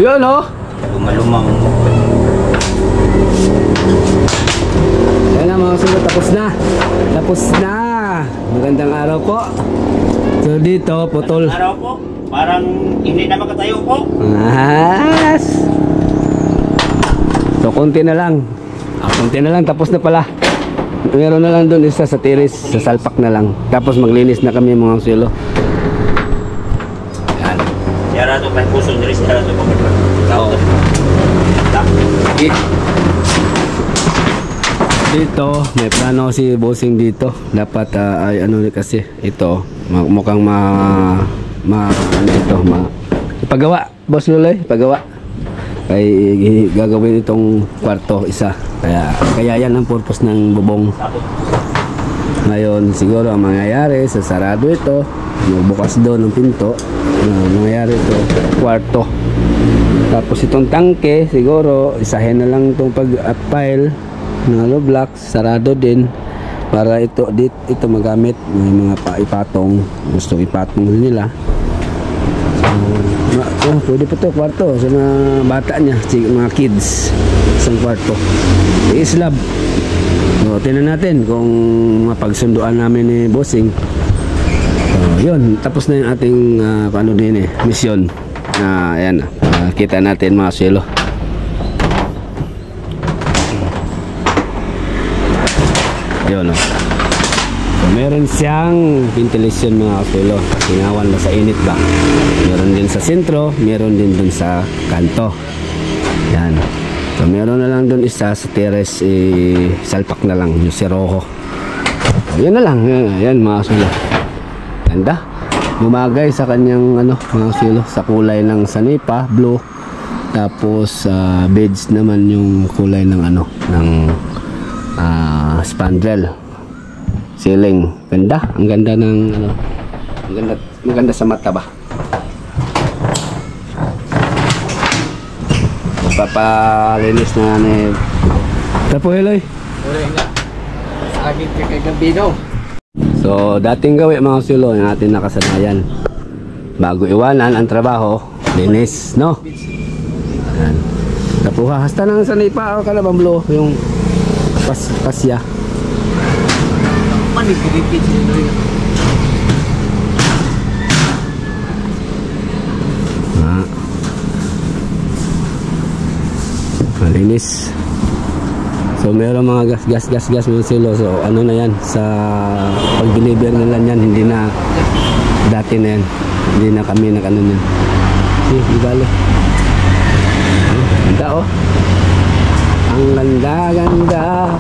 Yun oh. Lumalumang. Yan na mga sulo, tapos na. Tapos na. Magandang araw po. So dito, putol. Magandang araw po. Parang hindi na makatayo po. Yes. So konti na lang. Konti na lang, tapos na pala. Meron na lang doon isa sa tiris, sa salpak na lang. Tapos maglinis na kami mga sulo. Yan. Yara to kay puso diri sa to po. Oo. Dito, may plano si bossing dito. Dapat ay ano kasi ito, mukhang ipagawa, boss Luloy, ipagawa. Ay gagawin itong kwarto isa. Kaya yan ang purpose ng bubong. Ngayon siguro ang mangyayari sa sarado ito, magbukas doon ng pinto, mangyayari ito kwarto. Tapos itong tangke siguro isahin na lang itong pag-pile ng hollow blocks, sarado din para ito magamit. May mga ipatong, gusto ipatong nila. Pwede pa ito kwarto sa mga bata niya, mga kids, isang kwarto islab. Tingnan natin kung mapagsunduan namin ni bossing. Yun, tapos na yung ating paano din mission. Ayan, kita natin mga silo. Yun So, meron siyang ventilation mga kapilo. Tingawan na sa init ba. Meron din sa sentro, meron din dun sa kanto. Yan. So meron na lang dun isa sa terrace, salpak na lang yung siroho. Yan na lang. Yan mga kapilo. Ganda. Gumagay sa kanyang mga kapilo, sa kulay ng sanipa, blue. Tapos beds naman yung kulay ng ng spandrel. Ceiling, ganda, ang ganda ng maganda sa mata ba. Papalinis na ni Tapo Eloy. So dating gawi mga sulo yung ating nakasanayan. Bago iwanan ang trabaho, linis, no? Yan. Tapuha, hasta nang sanipa o kalabamblo yung pasya. Malinis. So meron mga gas mga silo. So ano na yan sa pag-deliver nila yan, hindi na dati na yan, hindi na kami nag-ano yan. Ibalo. Ganda oh. Ang ganda.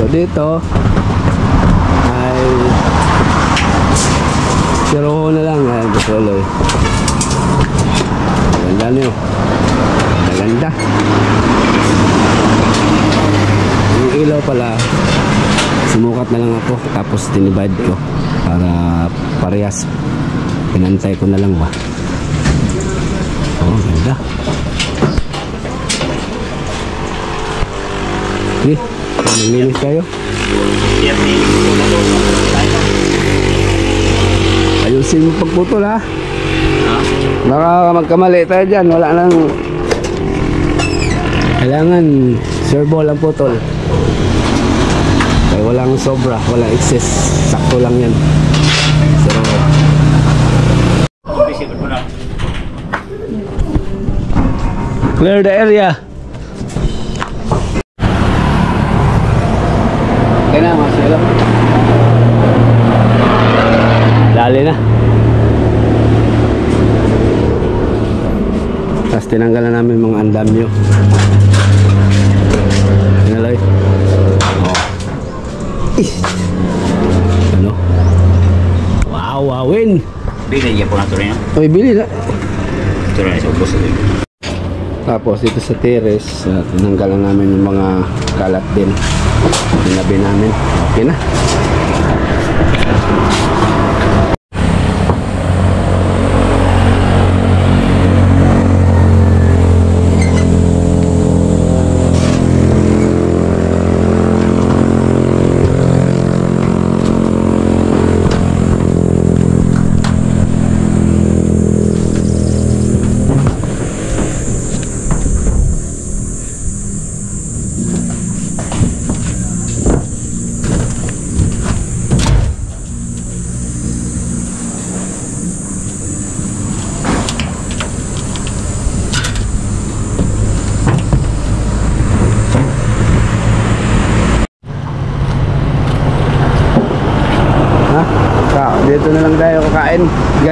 So dito ay siroho na lang. Ayan, patuloy. Ganda nyo. Ganda. Yung ilaw pala, sumukat na lang ako. Tapos dinivide ko para parehas. Pinantay ko na lang ba. Oh, ganda. Okay, naglinis tayo. Ayusin mo pagputol ha. Baka magkamali tayo dyan. Wala nang kailangan servo lang putol. Kaya walang sobra, walang excess. Sakto lang yan. So clear the area. Okay na mga silo. Dali na. Tapos tinanggal na namin mga andamyo. Pinaloy. Oh. Ano? Wow, wawin. Bili niya po na ito rin. Uy, bili na. Ito rin sa ubos ito. Tapos dito sa terrace, tinanggal na namin yung mga kalat din. Tinabi namin. Okay na.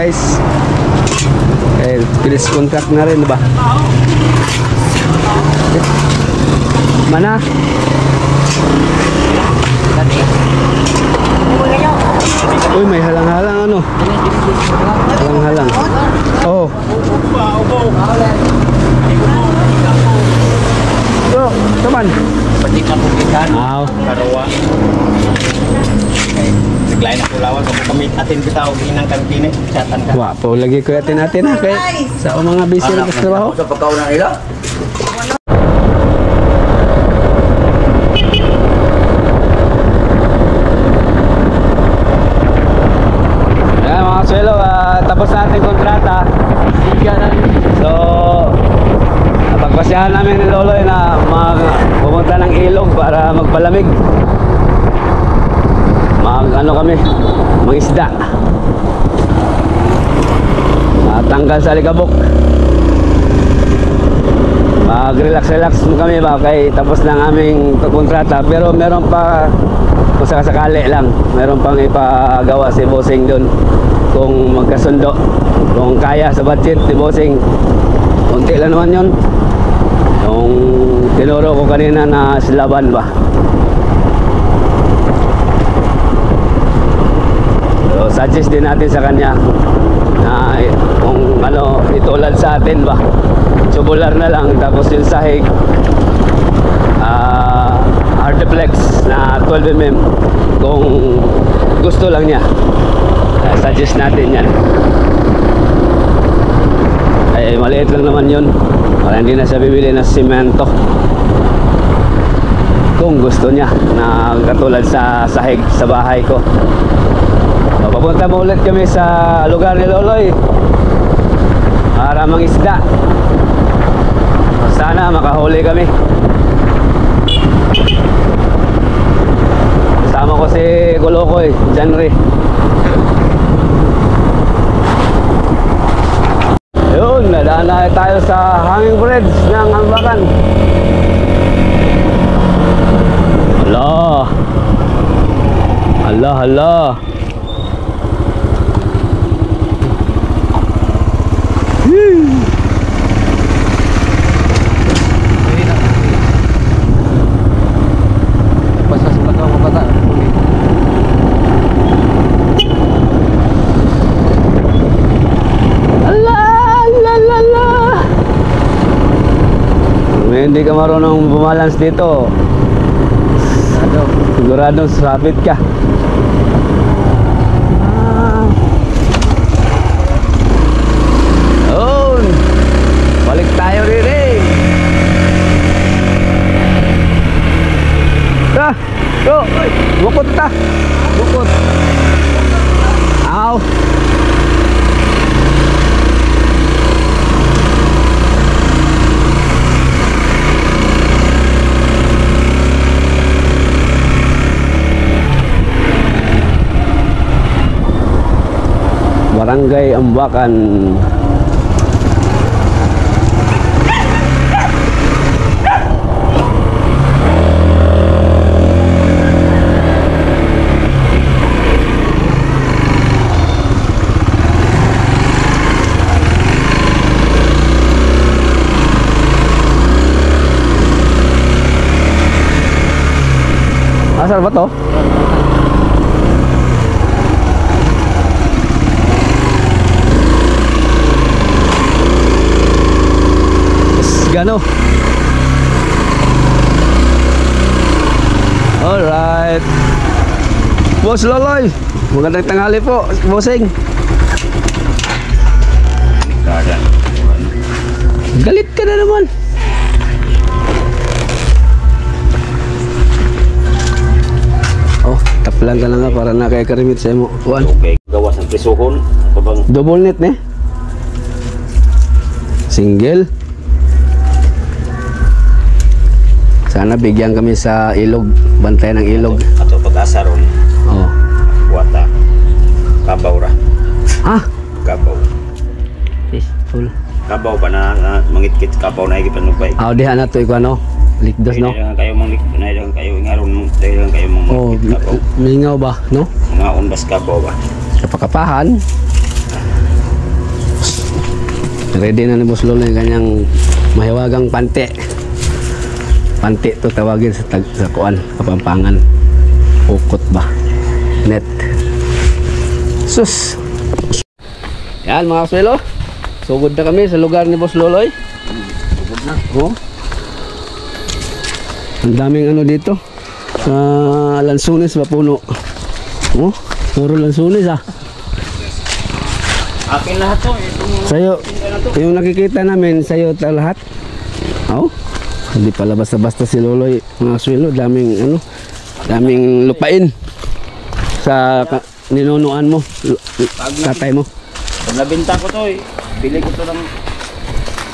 guys. Eh, finish contract na rin, diba? Mana? Uy, may halang-halang ano? Halang-halang. Oh. Bro, teman. Pati na po ikan. Wow. Karawa. Naglain ako lawan. Kung kami atin kita o ginang kantine. Satan ka. Wa po lagi ko atin ha kay sa mga busy na trabaho. Sa pagkauna nila. Ayan mga swelo, tapos natin kontrata. So, pagpasyahan namin ni Loloy na pumunta ng ilog para magpalamig. Ano kami, mangisda. Tanggal sa likabok. Mag-relax mo kami ba kay tapos ng aming kontrata, pero meron pa kung sakasakali lang, meron pang ipagawa si Bossing doon kung magkasundo, kung kaya sa budget ni Bossing. Unti lang naman yun yung tinuro ko kanina na silaban ba. So suggest din natin sa kanya na kung ano itulad sa atin ba, tubular na lang, tapos yung sahig Artiflex na 12mm kung gusto lang niya. Suggest natin yan. Ay maliit lang naman yun para hindi na siya bibili ng simento kung gusto niya na katulad sa sahig sa bahay ko. Papunta mo ulit kami sa lugar ni Loloy para mangisda. Sana makahuli kami. Kasama ko si Kolokoy, Janry. Yun, nadaan na tayo sa hanging bridge ng Ambakan. Hala. Hindi ka marunong bumalance dito, siguradong sabit ka. Balik tayo rin. Go! Bukod ta! Bukod! Ow! Barangay Ambakan. Asal ba to? Gano? Alright. Boss Loloy, magandang tanghali po, Bossing. Galit ka na naman. Oh, taplan ka na nga para na kay karimit sa imo. Okay, gawas ng prisuhon. Double net ne? Single. Sana bigyan kami sa ilog, bantay ng ilog. Ato pag-asa ron. Oh. Wata. Kabaw ra. Ha? Kabaw. Full. Kabaw pa na mangitkit kabaw na igipan mo ba? Diha na to iko ano? Likdos no? Kayo mong likdos, kayo ngaron, kayo mong Oh, kabaw. mingaw ba, no? Mga undas kabaw ba? Kapakapahan. Ready na ni Boss Lolo yung kanyang mahiwagang pante. Pante to tawagin sa kuan, Kapampangan. Ukot ba? Net. Sus. Yan mga kaswelo. Sugod na kami sa lugar ni Boss Loloy. Sugod na. Oh. Ang daming ano dito. Lansunis ba puno? Oh, puro lansunis ah. Akin lahat to. Sa'yo, yung nakikita namin, sa'yo lahat? Oo. Hindi pala basta-basta si Loloy, mga kaswelo. Daming lupain sa ninunuan mo, tatay mo. Pag nabinta ko to bili ko to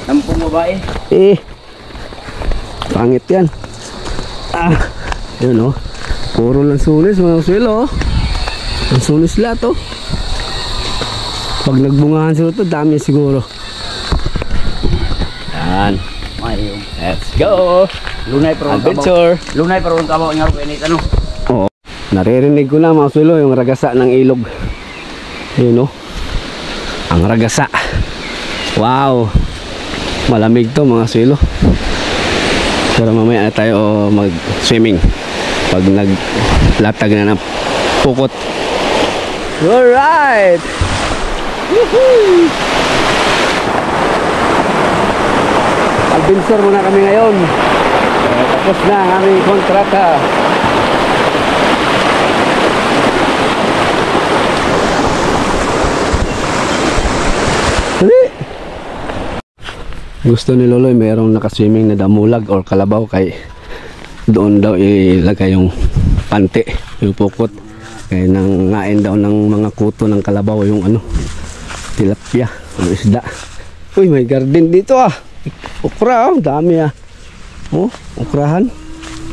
ng pumabae. Pangit yan. Yun puro lansunis mga kaswelo. Lansunis lahat pag nagbungahan sila to, dami siguro. Yan. Let's go. Lunay pero adventure. Lunay pero kabaw nga ro init ano. Oo. Naririnig ko na mga kaswelo yung ragasa ng ilog. Yun ang ragasa. Wow. Malamig to mga kaswelo. Pero mamaya na tayo mag-swimming pag naglatag na ng pukot. Alright! Woohoo! Adventure muna kami ngayon. Tapos na ang aming kontrata. Gusto ni Loloy mayroong nakaswimming na damulag or kalabaw, kay doon daw ilagay yung pante, yung pukot, kaya nangain daw ng mga kuto ng kalabaw yung tilapia, isda. Uy, may garden dito okra dami okrahan.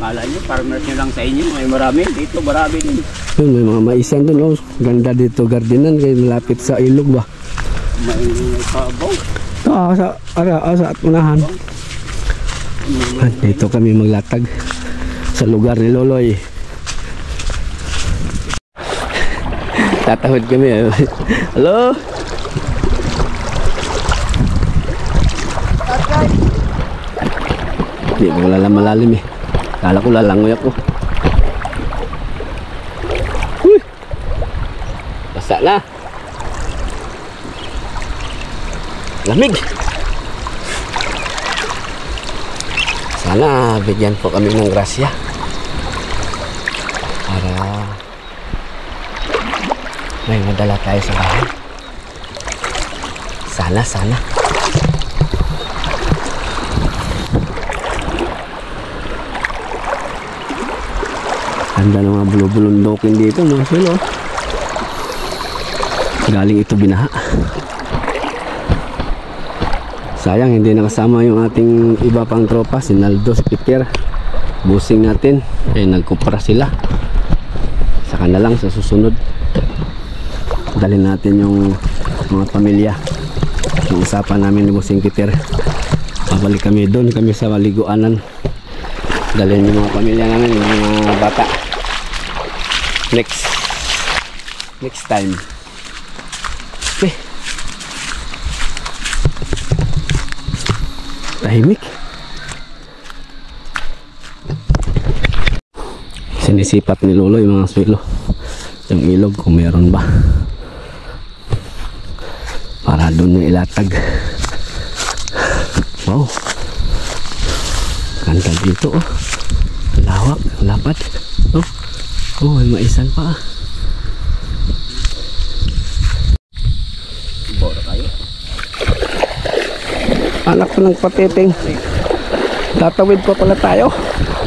Kala nyo farmers nyo lang sa inyo, may marami dito, marami din. Yun, may mga maisan doon ganda dito gardenan, kaya malapit sa ilog ba. May kabaw. Sa unahan. Dito kami maglatag sa lugar ni Loloy. Tatawid kami. Hello? Hindi ko malalim Kala ko lalangoy ako. Basta na. Lamig. Sana bigyan po kami ng grasya para may madala tayo sa bahay. Sana. Handa ng mga bulubulundokin dito mga silo. Galing ito binaha. Sayang hindi nakasama yung ating iba pang tropa, si Naldo, si Peter. Busing natin, nagkumpara sila. Saka na lang sa susunod dalhin natin yung mga pamilya. Yung usapan namin ni Busing Peter, babalik kami doon, kami sa Maliguanan, dalhin yung mga pamilya namin, yung mga bata next time. Okay. Tahimik. Sinisipat ni Lolo yung mga swilo, yung ilog kung meron ba, para doon yung ilatag. Wow, ganda dito lawak, lapad. May maisan pa. Anak ko ng patiting. Tatawid pa pala tayo.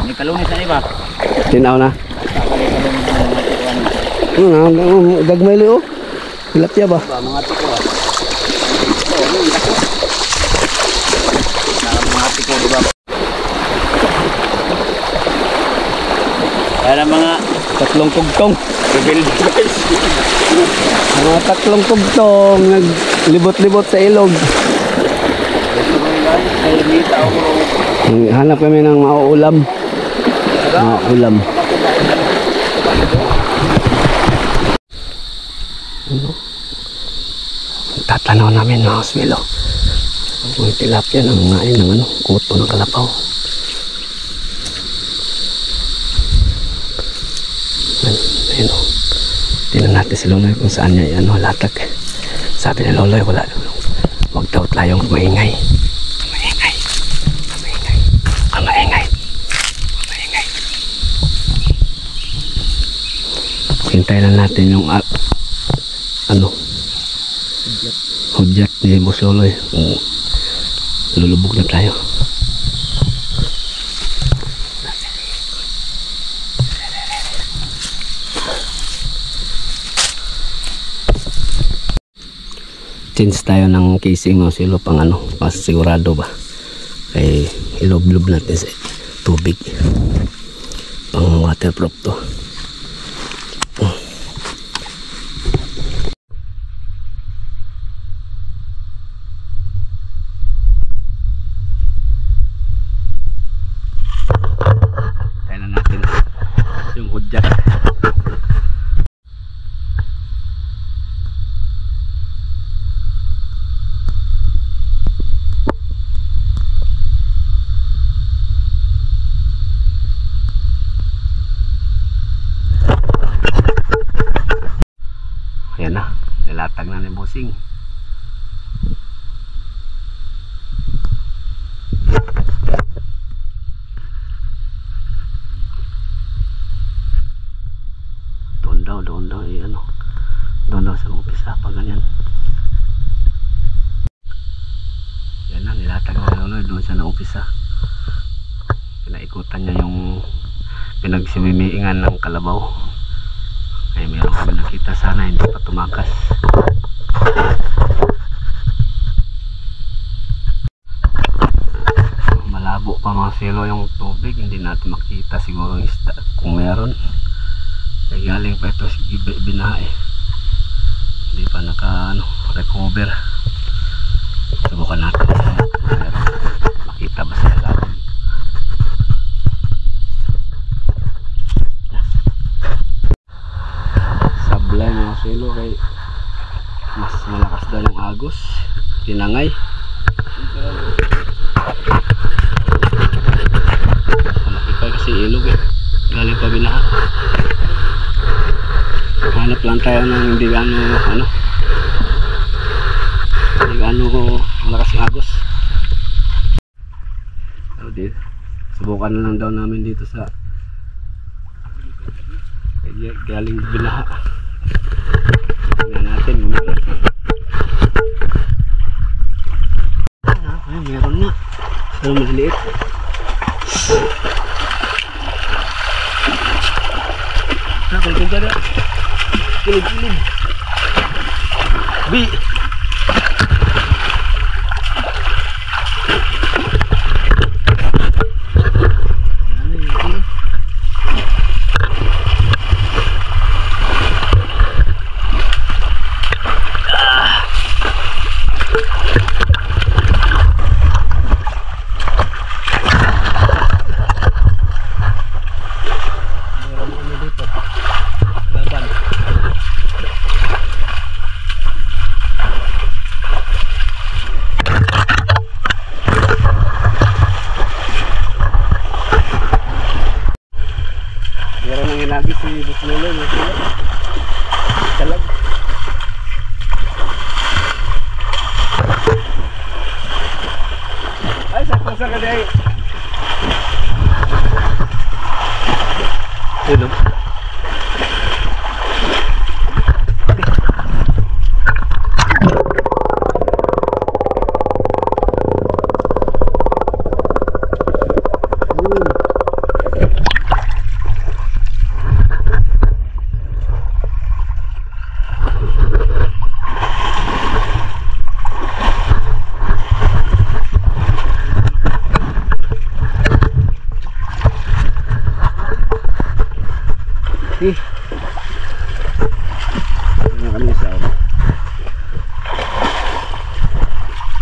May kalunis na iba. Tinaw na. Gagmay liyo. Tilapia ba? Mga tiko mga tiko diba? Kaya mga tatlong kugtong. Mga tatlong kugtong naglibot-libot sa ilog. Hanap kami ng mauulam. Tatanaw namin mga swilo Yung tilapia ng ngain ng ano, kuto ng kalapaw. Ayun o. Tingnan natin si Loloy kung saan niya yan latag. Sabi ni Loloy, wala. Huwag daw tayong maingay. Maingay. Maingay. Maingay. Maingay. Hintayin na natin yung hudyat ni Boss Loloy. Lulubog na tayo. Change tayo ng casing mo silo pang pas sigurado ba kay ilob-lob natin sa tubig pang waterproof to. Tayo na natin yung hudyat. Ayan na, nilatag na ni Bossing. Doon daw, doon daw sa umpisa pa ganyan. Ayan na, nilatag na Loloy, doon siya na umpisa. Pinaikutan niya yung pinagsimimiingan ng kalabaw. Ay meron kami nakita, sana hindi pa tumakas. Malabo pa mga silo yung tubig, hindi natin makita siguro yung isda kung meron. Ay galing pa ito si binahe, hindi pa naka recover. Subukan natin meron, makita ba sa ilalim. Sablay mga silo kay mas malakas daw yung agos, tinangay. Malaki pa kasi ilog galing pa binaha. Hanap lang tayo ng hindi gaano malakas yung agos. Pero dito subukan na lang daw namin dito sa galing binaha. Tingnan natin meron. Ay meron na, pero maliit. Nakal ka dyan. Kilid. Bi. Lagi si Boss Loloy talag. Ay sa ka day. Hello.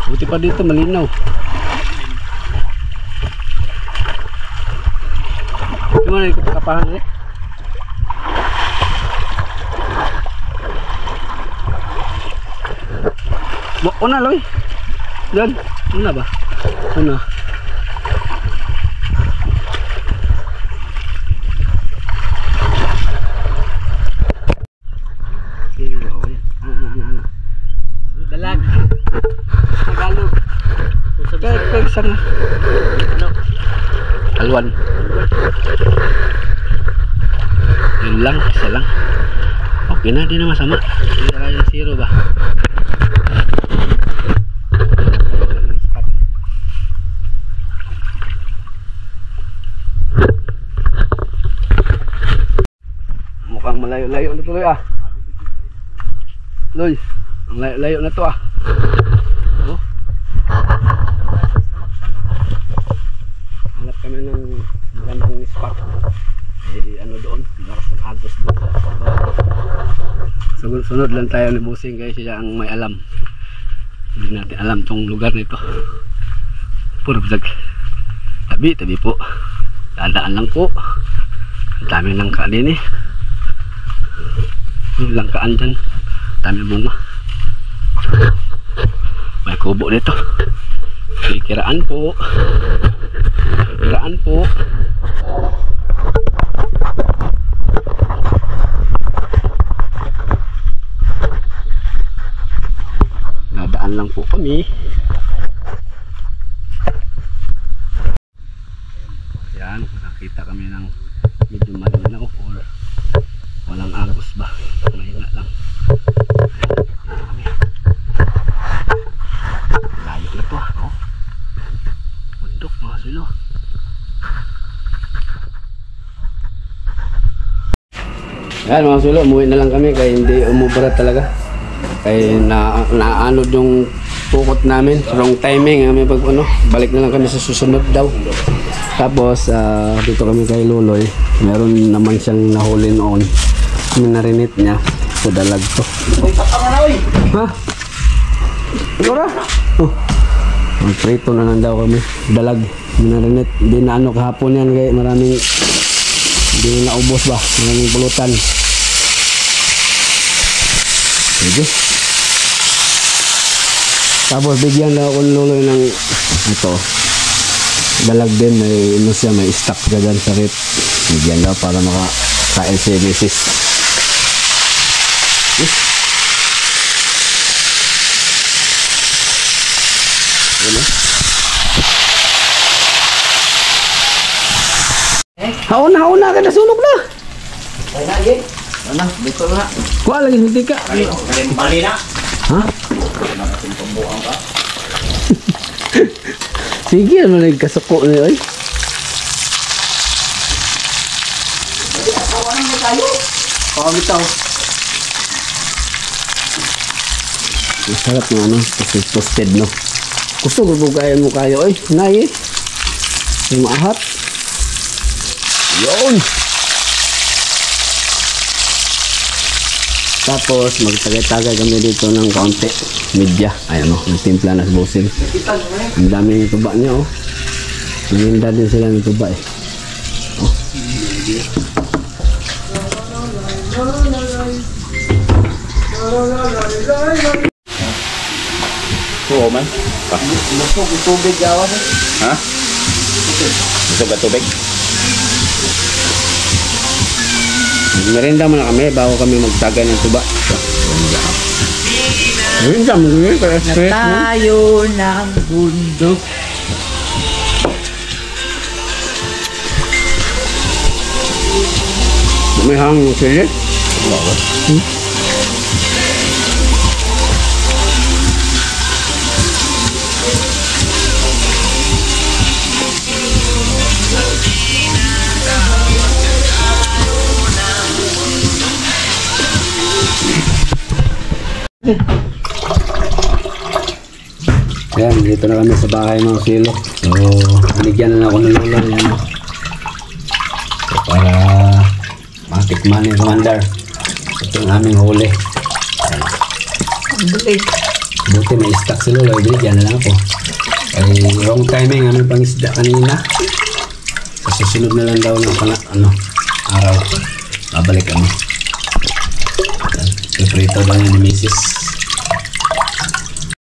Buti pa dito malinaw. Gimana ikut kapahan ya? Una loy. Yan. Una ba? Una. Dalag. Tagalog. Kaya isang Ano? alwan. Yun lang, isa lang. Okay na, di na masama. Hindi na yung zero ba? Mukhang malayo-layo na tuloy ah. Loy, ang layo-layo na to ah. Oh. Hanap kami ng magandang spot. Eh, ano doon, lakas ng agos doon. Sunod lang tayo ni Busing kasi siya ang may alam. Hindi natin alam tong lugar nito. Puro vlog. Tabi po. Dadaan lang po. Ang dami langkaan din eh. Yung langkaan dyan. Dami bunga. May kubo dito. Kikiraan po. Kikiraan po. Nadaan lang po kami. Yan, nakita kami ng medyo malinaw or walang agos ba. Mahina lang. Layo na to ah. Oh. Bundok mga silo. Yan mga silo, umuwi na lang kami kaya hindi umubra talaga. Kaya naanod yung pukot namin. Wrong timing kami pag ano, balik na lang kami sa susunod daw. Tapos dito kami kay Luloy. Meron naman siyang nahuli noon. Minarinit niya. So dalag to. Ha? Sigura? Oh. Magprito na lang daw kami. Dalag. Minarinit. Hindi na ano kahapon yan kaya maraming hindi na naubos ba. Maraming pulutan. Sige. Tapos bigyan daw ako Luloy ng ito. Dalag din, may ano siya, may stock ka dyan sa rip. Bigyan daw para makakain si Mrs. Ano? Hauna ka na, sunog na. Ay lagi. Ano? Dito na. Kuha lagi hindi ka. Bali na. Ha? Pambuang ka. Sige, ano nagkasuko niyo ay. Kawanan mo tayo. Pamitaw. Masarap ng ano, kasi toasted no. Gusto ko bugayan mo kayo ay. Nay eh. Yung maahat. Yun. Tapos magtagay-tagay kami dito ng kaunti. Media. Ayan o, nagtimpla na sa Busing. Ang daming tuba niya o. Naninda din sila ng tuba eh. Oh. Oo man. Gusto ko tubig gawas eh. Ha? Gusto ka tubig? Merenda muna kami bago kami magtagay ng tuba. Merenda muna kami. Tayo ng bundok. May hangin sila. Ayan, dito na kami sa bahay mga silo. So, binigyan na ako ng lola. Ayan. So, para matikman ni Commander. Ito ang aming huli. Ayan. Buti may stock si lola. Binigyan na lang ako. Ay, wrong timing. Aming pangisda kanina. Sa susunod na lang daw ng araw. Babalik kami. Prito daw ni Mrs.